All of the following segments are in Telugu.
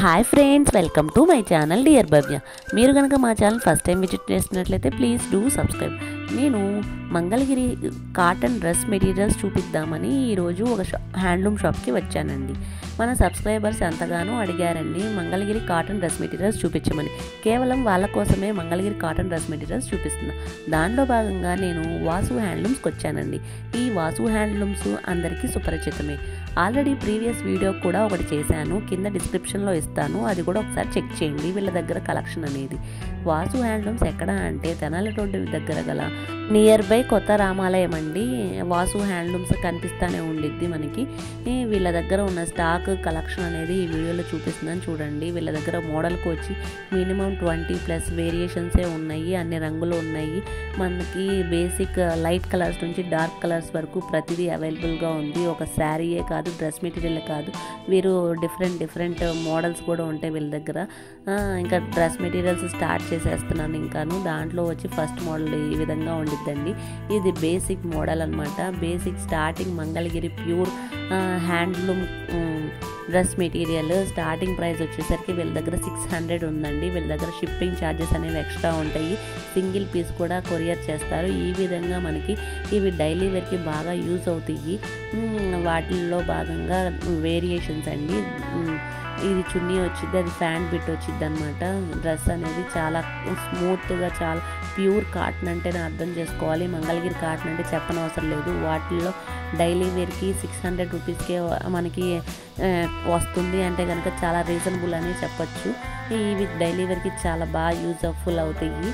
Hi friends, welcome to my channel dear Bhavya. మీరు కనుక మా ఛానల్ ఫస్ట్ టైం విజిట్ చేస్తున్నట్లయితే ప్లీజ్ డూ సబ్స్క్రైబ్. నేను మంగళగిరి కాటన్ డ్రెస్ మెటీరియల్స్ చూపిద్దామని ఈరోజు ఒక హ్యాండ్లూమ్ షాప్కి వచ్చానండి. మన సబ్స్క్రైబర్స్ ఎంతగానో అడిగారండి మంగళగిరి కాటన్ డ్రెస్ మెటీరియల్స్ చూపించమని. కేవలం వాళ్ళ కోసమే మంగళగిరి కాటన్ డ్రెస్ మెటీరియల్స్ చూపిస్తున్నా. దానిలో భాగంగా నేను వాసు హ్యాండ్లూమ్స్కి వచ్చానండి. ఈ వాసు హ్యాండ్లూమ్స్ అందరికీ సుపరిచితమే. ఆల్రెడీ ప్రీవియస్ వీడియో కూడా ఒకటి చేశాను, కింద డిస్క్రిప్షన్లో ఇస్తాను, అది కూడా ఒకసారి చెక్ చేయండి. వీళ్ళ దగ్గర కలెక్షన్ అనేది. వాసు హ్యాండ్లూమ్స్ ఎక్కడ అంటే తెనాలి రోడ్డు దగ్గర గల నియర్ బై కొత్త రామాలయం అండి. వాసు హ్యాండ్లూమ్స్ కనిపిస్తూనే ఉండిద్ది మనకి. వీళ్ళ దగ్గర ఉన్న స్టాక్ కలెక్షన్ అనేది ఈ వీడియోలో చూపిస్తున్నాను చూడండి. వీళ్ళ దగ్గర మోడల్కి వచ్చి మినిమం 20+ వేరియేషన్సే ఉన్నాయి, అన్ని రంగులు ఉన్నాయి. మనకి బేసిక్ లైట్ కలర్స్ నుంచి డార్క్ కలర్స్ వరకు ప్రతిదీ అవైలబుల్గా ఉంది. ఒక శారీయే కాదు, డ్రెస్ మెటీరియల్ కాదు, వీరు డిఫరెంట్ మోడల్స్ కూడా ఉంటాయి వీళ్ళ దగ్గర. ఇంకా డ్రెస్ మెటీరియల్స్ స్టార్ట్ చేసేస్తున్నాను ఇంకాను. దాంట్లో వచ్చి ఫస్ట్ మోడల్ ఈ విధంగా ఉండిద్దండి. ఇది బేసిక్ మోడల్ అనమాట. Basic starting Mangalagiri pure handloom dress material starting price వచ్చేసరికి వీళ్ళ దగ్గర 600 ఉందండి. వీళ్ళ దగ్గర షిప్పింగ్ ఛార్జెస్ అనేవి ఎక్స్ట్రా ఉంటాయి. సింగిల్ పీస్ కూడా కొరియర్ చేస్తారు. ఈ విధంగా మనకి ఇవి డైలీ వేర్కి బాగా యూజ్ అవుతాయి. వాటిల్లో భాగంగా వేరియేషన్స్ అండి. ఇది చున్నీ వచ్చింది, అది ఫ్యాంట్ బిట్ వచ్చింది అనమాట. డ్రెస్ అనేది చాలా స్మూత్గా, చాలా ప్యూర్ కాటన్ అంటేనే అర్థం చేసుకోవాలి. మంగళగిరి కాటన్ అంటే చెప్పనవసరం లేదు. వాటిల్లో డైలీ వేర్కి 600 రూపీస్కే మనకి వస్తుంది అంటే కనుక చాలా రీజనబుల్ అని చెప్పచ్చు. ఇవి డైలీ వేర్కి చాలా బాగా యూజ్ఫుల్ అవుతాయి.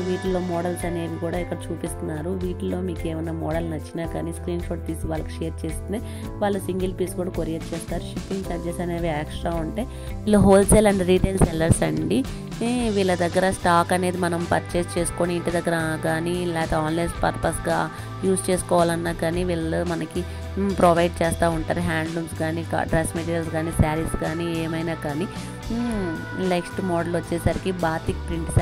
వీటిలో మోడల్స్ అనేవి కూడా ఇక్కడ చూపిస్తున్నారు. వీటిలో మీకు ఏమైనా మోడల్ నచ్చినా కానీ స్క్రీన్ షాట్ తీసి వాళ్ళకి షేర్ చేస్తే వాళ్ళు సింగిల్ పీస్ కూడా కొరియర్ చేస్తారు. షిప్పింగ్ ఛార్జెస్ అనేవి ఎక్స్ట్రా ఉంటాయి. వీళ్ళు హోల్సేల్ అండ్ రీటైల్ సెల్లర్స్ అండి. వీళ్ళ దగ్గర స్టాక్ అనేది మనం పర్చేస్ చేసుకొని ఇంటి దగ్గర కానీ లేకపోతే ఆన్లైన్ పర్పస్గా యూజ్ చేసుకోవాలన్నా కానీ వీళ్ళు మనకి ప్రొవైడ్ చేస్తూ ఉంటారు. హ్యాండ్లూమ్స్ కానీ, డ్రెస్ మెటీరియల్స్ కానీ, శారీస్ కానీ, ఏమైనా కానీ. నెక్స్ట్ మోడల్ వచ్చేసరికి బాతిక్ ప్రింట్,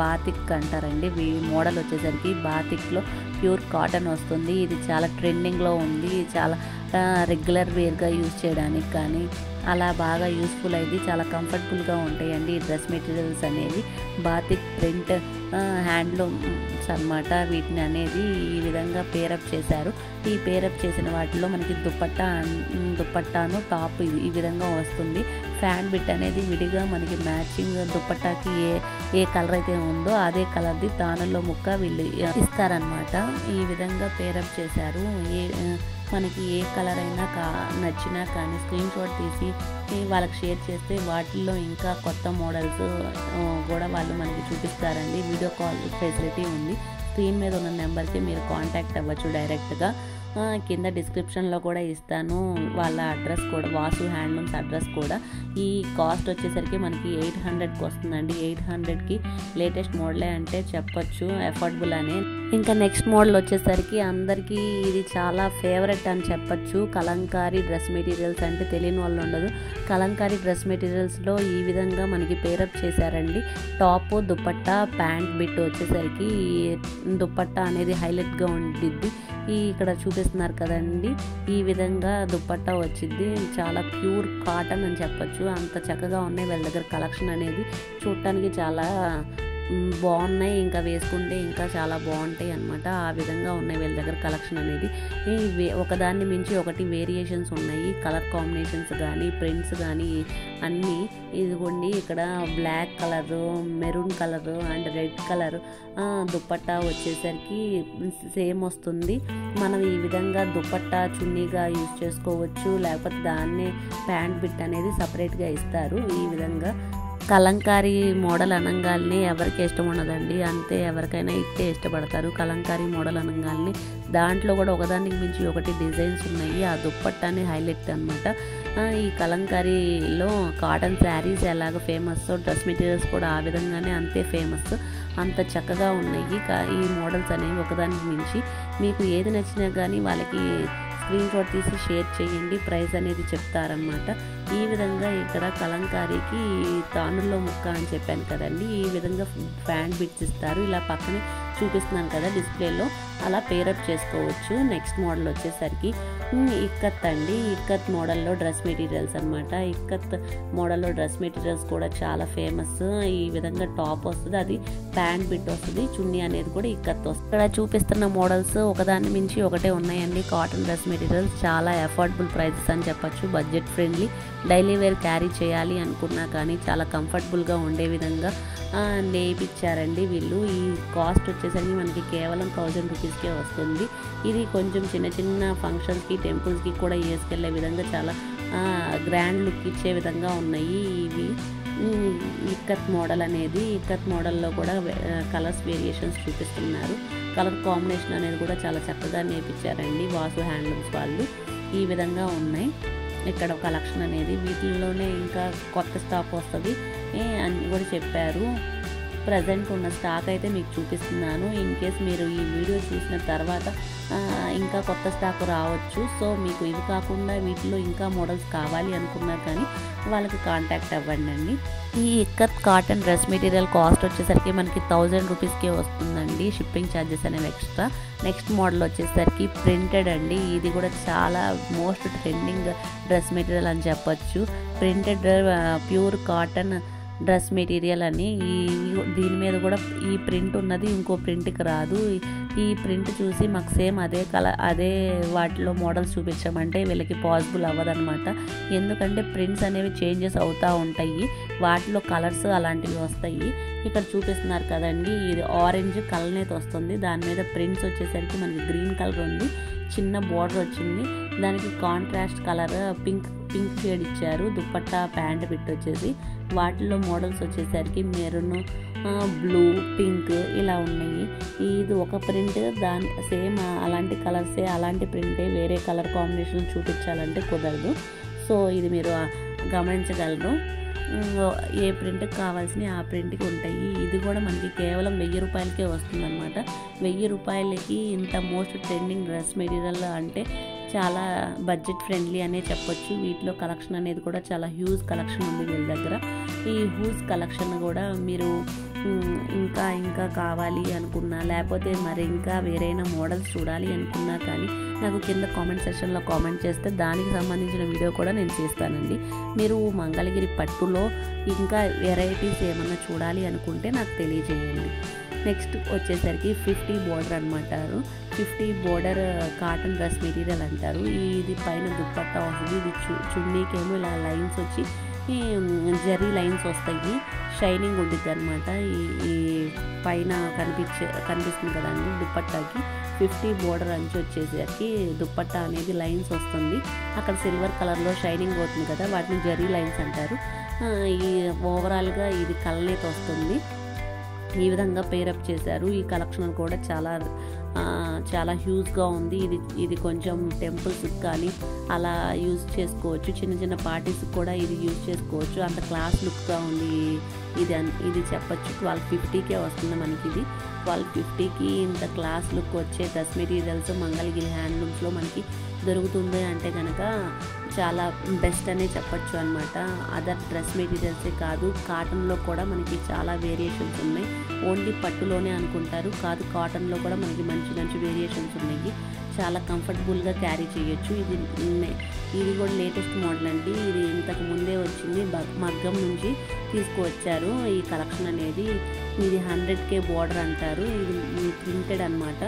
బాతిక్ అంటారండి. మోడల్ వచ్చేసరికి బాతిక్లో ప్యూర్ కాటన్ వస్తుంది. ఇది చాలా ట్రెండింగ్లో ఉంది. చాలా రెగ్యులర్ వేర్గా యూజ్ చేయడానికి కానీ అలా బాగా యూస్ఫుల్ అయింది. చాలా కంఫర్టబుల్గా ఉంటాయండి ఈ డ్రెస్ మెటీరియల్స్ అనేవి. బాతిక్ ప్రింట్ హ్యాండ్లూమ్స్ అన్నమాట. వీటిని అనేది ఈ విధంగా పేరప్ చేశారు. ఈ పేరప్ చేసిన వాటిలో మనకి దుపట్టాను టాప్ ఈ విధంగా వస్తుంది. ఫ్యాన్ బిట్ అనేది విడిగా మనకి మ్యాచింగ్ దుపట్టాకి ఏ కలర్ అయితే ఉందో అదే కలర్ది తానుల్లో ముక్క వీళ్ళు ఇస్తారనమాట. ఈ విధంగా పేరప్ చేశారు. మనకి ఏ కలర్ అయినా నచ్చినా కానీ స్క్రీన్ షాట్ తీసి వాళ్ళకి షేర్ చేస్తే వాటిల్లో ఇంకా కొత్త మోడల్స్ కూడా వాళ్ళు మనకి చూపిస్తారండి. వీడియో కాల్ ఫెసిలిటీ ఉంది. స్క్రీన్ మీద ఉన్న నెంబర్కి మీరు కాంటాక్ట్ అవ్వచ్చు డైరెక్ట్గా. కింద డిస్క్రిప్షన్లో కూడా ఇస్తాను వాళ్ళ అడ్రస్ కూడా, వాసు హ్యాండ్లూమ్స్ అడ్రస్ కూడా. ఈ కాస్ట్ వచ్చేసరికి మనకి 800కి వస్తుందండి. 800కి లేటెస్ట్ మోడలే అంటే చెప్పచ్చు, అఫోర్డబుల్ అనే. ఇంకా నెక్స్ట్ మోడల్ వచ్చేసరికి అందరికీ ఇది చాలా ఫేవరెట్ అని చెప్పచ్చు. కలంకారీ డ్రెస్ మెటీరియల్స్ అంటే తెలియని వాళ్ళు ఉండదు. కలంకారీ డ్రెస్ మెటీరియల్స్లో ఈ విధంగా మనకి పేరప్ చేశారండి. టాప్, దుపట్టా, ప్యాంట్ బిట్ వచ్చేసరికి దుపట్టా అనేది హైలైట్గా ఉండిద్ది. ఇక్కడ చూపిస్తున్నారు కదండి, ఈ విధంగా దుపట్టా వచ్చింది. చాలా ప్యూర్ కాటన్ అని చెప్పచ్చు. అంత చక్కగా ఉన్నాయి వీళ్ళ దగ్గర కలెక్షన్ అనేది. చూడటానికి చాలా బాగున్నాయి, ఇంకా వేసుకుంటే ఇంకా చాలా బాగుంటాయి అన్నమాట. ఆ విధంగా ఉన్నాయి వీళ్ళ దగ్గర కలెక్షన్ అనేది. ఒకదాన్ని మించి ఒకటి వేరియేషన్స్ ఉన్నాయి. కలర్ కాంబినేషన్స్ కానీ, ప్రింట్స్ కానీ అన్నీ. ఇదిగోండి ఇక్కడ black colour, maroon colour and red colour dupatta వచ్చేసరికి సేమ్ వస్తుంది. మనం ఈ విధంగా దుపట్టా చున్నీగా యూజ్ చేసుకోవచ్చు, లేకపోతే దాన్నే ప్యాంట్ బిట్ అనేది సపరేట్గా ఇస్తారు. ఈ విధంగా కలంకారీ మోడల్ అనగానే ఎవరికి ఇష్టం ఉండదండి, అంతే ఎవరికైనా ఇట్టే ఇష్టపడతారు. కలంకారీ మోడల్ అనగానే దాంట్లో కూడా ఒకదానికి మించి ఒకటి డిజైన్స్ ఉన్నాయి. ఆ దుప్పట్టాని హైలైట్ అనమాట. ఈ కలంకారీలో కాటన్ శారీస్ ఎలాగ ఫేమస్, డ్రెస్ మెటీరియల్స్ కూడా ఆ విధంగానే అంతే ఫేమస్. అంత చక్కగా ఉన్నాయి ఈ మోడల్స్ అనేవి ఒకదానికి మించి. మీకు ఏది నచ్చినా కానీ వాళ్ళకి స్క్రీన్ షాట్ తీసి షేర్ చేయండి, ప్రైస్ అనేది చెప్తారనమాట. ఈ విధంగా ఇక్కడ కలంకారీకి తానుల్లో ముక్క అని చెప్పాను కదండి, ఈ విధంగా ఫ్యాంట్ బిట్స్ ఇస్తారు. ఇలా పక్కనే చూపిస్తున్నాను కదా డిస్ప్లేలో, అలా పేరప్ చేసుకోవచ్చు. నెక్స్ట్ మోడల్ వచ్చేసరికి ఇక్కత్ అండి. ఇక్కత్ మోడల్లో డ్రెస్ మెటీరియల్స్ అనమాట. ఇక్కత్ మోడల్లో డ్రెస్ మెటీరియల్స్ కూడా చాలా ఫేమస్. ఈ విధంగా టాప్ వస్తుంది, అది ప్యాంట్ బిట్ వస్తుంది, చున్నీ అనేది కూడా ఇక్కత్ వస్తుంది. ఇక్కడ చూపిస్తున్న మోడల్స్ ఒకదాని మించి ఒకటే ఉన్నాయండి. కాటన్ డ్రెస్ మెటీరియల్స్ చాలా అఫోర్డబుల్ ప్రైజెస్ అని చెప్పచ్చు, budget friendly. Daily wear carry చేయాలి అనుకున్నా కానీ చాలా కంఫర్టబుల్గా ఉండే విధంగా నేర్పించారండి వీళ్ళు. ఈ కాస్ట్ వచ్చేసరికి మనకి కేవలం 1000 రూపీస్కే వస్తుంది. ఇది కొంచెం చిన్న చిన్న ఫంక్షన్స్కి, టెంపుల్స్కి కూడా వేసుకెళ్లే విధంగా చాలా గ్రాండ్ లుక్ ఇచ్చే విధంగా ఉన్నాయి ఇవి. ఇక్కత్ మోడల్ అనేది, ఇక్కత్ మోడల్లో కూడా కలర్స్ వేరియేషన్స్ చూపిస్తున్నారు. కలర్ కాంబినేషన్ అనేది కూడా చాలా చక్కగా నేర్పించారండి వాసు హ్యాండ్లూమ్స్ వాళ్ళు. ఈ విధంగా ఉన్నాయి ఇక్కడ కలెక్షన్ అనేది. వీటిల్లోనే ఇంకా కొత్త స్టాక్ వస్తుంది అని కూడా చెప్పారు. ప్రజెంట్ ఉన్న స్టాక్ అయితే మీకు చూపిస్తున్నాను. ఇన్ కేస్ మీరు ఈ వీడియో చూసిన తర్వాత ఇంకా కొత్త స్టాక్ రావచ్చు. సో మీకు ఇది కాకుండా వీటిలో ఇంకా మోడల్స్ కావాలి అనుకున్నా కానీ వాళ్ళకి కాంటాక్ట్ అవ్వండి. ఈ ikat cotton dress material cost వచ్చేసరికి మనకి 1000 రూపీస్కే వస్తుందండి. షిప్పింగ్ ఛార్జెస్ అనేవి ఎక్స్ట్రా. నెక్స్ట్ మోడల్ వచ్చేసరికి ప్రింటెడ్ అండి. ఇది కూడా చాలా మోస్ట్ ట్రెండింగ్ డ్రెస్ మెటీరియల్ అని చెప్పచ్చు. Printed pure cotton dress material అని. దీని మీద కూడా ఈ ప్రింట్ ఉన్నది ఇంకో ప్రింట్కి రాదు. ఈ ప్రింట్ చూసి మాకు సేమ్ అదే కలర్, అదే వాటిలో మోడల్స్ చూపించామంటే వీళ్ళకి పాసిబుల్ అవ్వదన్నమాట. ఎందుకంటే ప్రింట్స్ అనేవి చేంజెస్ అవుతూ ఉంటాయి, వాటిలో కలర్స్ అలాంటివి వస్తాయి. ఇక్కడ చూపిస్తున్నారు కదండి, ఇది ఆరెంజ్ కలర్నైతే వస్తుంది. దాని మీద ప్రింట్స్ వచ్చేసరికి మనకి గ్రీన్ కలర్ ఉంది, చిన్న బోర్డర్ వచ్చింది. దానికి కాంట్రాస్ట్ కలర్ పింక్ షేడ్ ఇచ్చారు. దుపట్టా ప్యాంట్ బిట్ వచ్చేసి వాటిలో మోడల్స్ వచ్చేసరికి మెరూన్, బ్లూ, పింక్ ఇలా ఉన్నాయి. ఇది ఒక ప్రింట్, దాని సేమ్ అలాంటి కలర్సే, అలాంటి ప్రింటే వేరే కలర్ కాంబినేషన్ చూపించాలంటే కుదరదు. సో ఇది మీరు గమనించగలరు. ఏ ప్రింట్కి కావాల్సినవి ఆ ప్రింట్కి ఉంటాయి. ఇది కూడా మనకి కేవలం 1000 రూపాయలకే వస్తుంది అనమాట. 1000 రూపాయలకి ఇంత మోస్ట్ ట్రెండింగ్ డ్రెస్ మెటీరియల్ అంటే చాలా బడ్జెట్ ఫ్రెండ్లీ అనే చెప్పొచ్చు. వీటిలో కలెక్షన్ అనేది కూడా చాలా హ్యూజ్ కలెక్షన్ ఉంది వీళ్ళ దగ్గర. ఈ హ్యూజ్ కలెక్షన్ కూడా మీరు ఇంకా కావాలి అనుకున్నా, లేకపోతే మరి ఇంకా వేరైనా మోడల్స్ చూడాలి అనుకున్నా కానీ నాకు కింద కామెంట్ సెక్షన్లో కామెంట్ చేస్తే దానికి సంబంధించిన వీడియో కూడా నేను చేస్తానండి. మీరు మంగళగిరి పట్టులో ఇంకా వెరైటీస్ ఏమన్నా చూడాలి అనుకుంటే నాకు తెలియజేయండి. నెక్స్ట్ వచ్చేసరికి 50 బోర్డర్ అనమాటారు. 50 బోర్డర్ కాటన్ డ్రెస్ మెటీరియల్ అంటారు. ఇది పైన దుప్పట్టా వస్తుంది. ఇది చున్నీకేమో ఇలా లైన్స్ వచ్చి జరీ లైన్స్ వస్తాయి, షైనింగ్ ఉంటుంది అనమాట. ఈ పైన కనిపిస్తుంది కదండి దుప్పట్టాకి 50 బోర్డర్ అంచు వచ్చేసరికి దుప్పట్టా అనేది లైన్స్ వస్తుంది. అక్కడ సిల్వర్ కలర్లో షైనింగ్ అవుతుంది కదా, వాటిని జరీ లైన్స్ అంటారు. ఈ ఓవరాల్గా ఇది కలనేత వస్తుంది. ఈ విధంగా పేరప్ చేశారు. ఈ కలెక్షన్ కూడా చాలా హ్యూజ్గా ఉంది. ఇది కొంచెం టెంపుల్స్కి కానీ అలా యూజ్ చేసుకోవచ్చు, చిన్న చిన్న పార్టీస్కి కూడా ఇది యూజ్ చేసుకోవచ్చు. అంత క్లాస్ లుక్గా ఉంది ఇది చెప్పచ్చు. 1250కే వస్తుంది మనకి. ఇది 1250కి ఇంత క్లాస్ లుక్ వచ్చే డ్రెస్ మెటీరియల్స్ మంగళగిరి హ్యాండ్లూమ్స్లో మనకి దొరుకుతుంది అంటే కనుక చాలా బెస్ట్ అనే చెప్పచ్చు అనమాట. అదర్ డ్రెస్ మెటీరియల్సే కాదు, కాటన్లో కూడా మనకి చాలా వేరియేషన్స్ ఉన్నాయి. ఓన్లీ పట్టులోనే అనుకుంటారు, కాదు కాటన్లో కూడా మనకి మంచి మంచి వేరియేషన్స్ ఉన్నాయి. చాలా కంఫర్టబుల్గా క్యారీ చేయొచ్చు. ఇది కూడా లేటెస్ట్ మోడల్ అండి. ఇది ఇంతకు ముందే వచ్చింది, మగ్గం నుంచి తీసుకువచ్చారు ఈ కలెక్షన్ అనేది. ఇది 100K బోర్డర్ అంటారు. ఇది ప్రింటెడ్ అనమాట.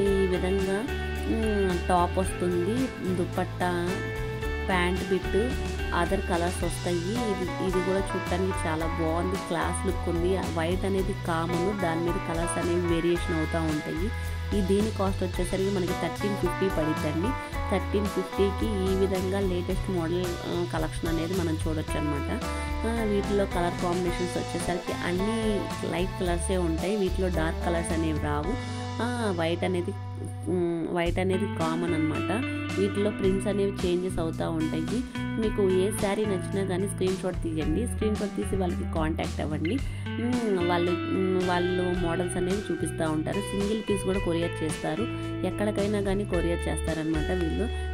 ఈ విధంగా టాప్ వస్తుంది, dupatta pant bit other colours వస్తాయి. ఇది కూడా చూడటానికి చాలా బాగుంది, క్లాస్ లుక్ ఉంది. వైట్ అనేది కామన్, దాని మీద కలర్స్ అనేవి వేరియేషన్ అవుతూ ఉంటాయి. దీని కాస్ట్ వచ్చేసరికి మనకి 1350 పడిద్దండి. 1350కి ఈ విధంగా లేటెస్ట్ మోడల్ కలెక్షన్ అనేది మనం చూడొచ్చు అనమాట. వీటిలో కలర్ కాంబినేషన్స్ వచ్చేసరికి అన్నీ లైట్ కలర్సే ఉంటాయి, వీటిలో డార్క్ కలర్స్ అనేవి రావు. వైట్ అనేది కామన్ అనమాట. వీటిలో ప్రింట్స్ అనేవి చేంజెస్ అవుతూ ఉంటాయి. మీకు ఏ శారీ నచ్చినా కానీ స్క్రీన్ షాట్ తీయండి. స్క్రీన్ షాట్ తీసి వాళ్ళకి కాంటాక్ట్ అవ్వండి. వాళ్ళు మోడల్స్ అనేవి చూపిస్తూ ఉంటారు. సింగిల్ పీస్ కూడా కొరియర్ చేస్తారు. ఎక్కడికైనా కానీ కొరియర్ చేస్తారనమాట.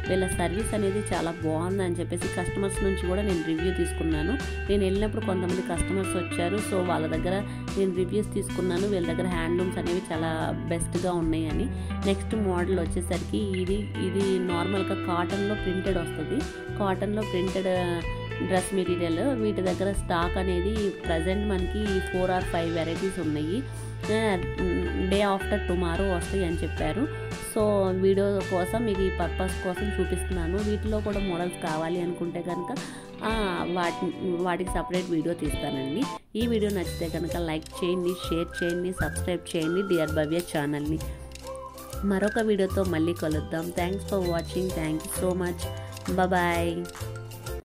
వీళ్ళ సర్వీస్ అనేది చాలా బాగుంది అని చెప్పేసి కస్టమర్స్ నుంచి కూడా నేను రివ్యూ తీసుకున్నాను. నేను వెళ్ళినప్పుడు కొంతమంది కస్టమర్స్ వచ్చారు. సో వాళ్ళ దగ్గర నేను రివ్యూస్ తీసుకున్నాను. వీళ్ళ దగ్గర హ్యాండ్లూమ్స్ అనేవి చాలా బెస్ట్గా ఉన్నాయని. నెక్స్ట్ మోడల్ వచ్చేసరికి ఇది నార్మల్గా కాటన్లో ప్రింటెడ్ వస్తుంది. కాటన్లో ప్రింటెడ్ డ్రెస్ మెటీరియల్. వీటి దగ్గర స్టాక్ అనేది ప్రజెంట్ మనకి 4 or 5 వెరైటీస్ ఉన్నాయి. డే ఆఫ్టర్ టుమారో వస్తాయి అని చెప్పారు. సో వీడియో కోసం మీకు ఈ పర్పస్ కోసం చూపిస్తున్నాను. వీటిలో కూడా మోడల్స్ కావాలి అనుకుంటే కనుక వాటికి సపరేట్ వీడియో తీస్తానండి. ఈ వీడియో నచ్చితే కనుక లైక్ చేయండి, షేర్ చేయండి, సబ్స్క్రైబ్ చేయండి డియర్ భవ్య ఛానల్ని. మరొక వీడియోతో మళ్ళీ కలుద్దాం. Thanks for watching. Thank you so much. Bye.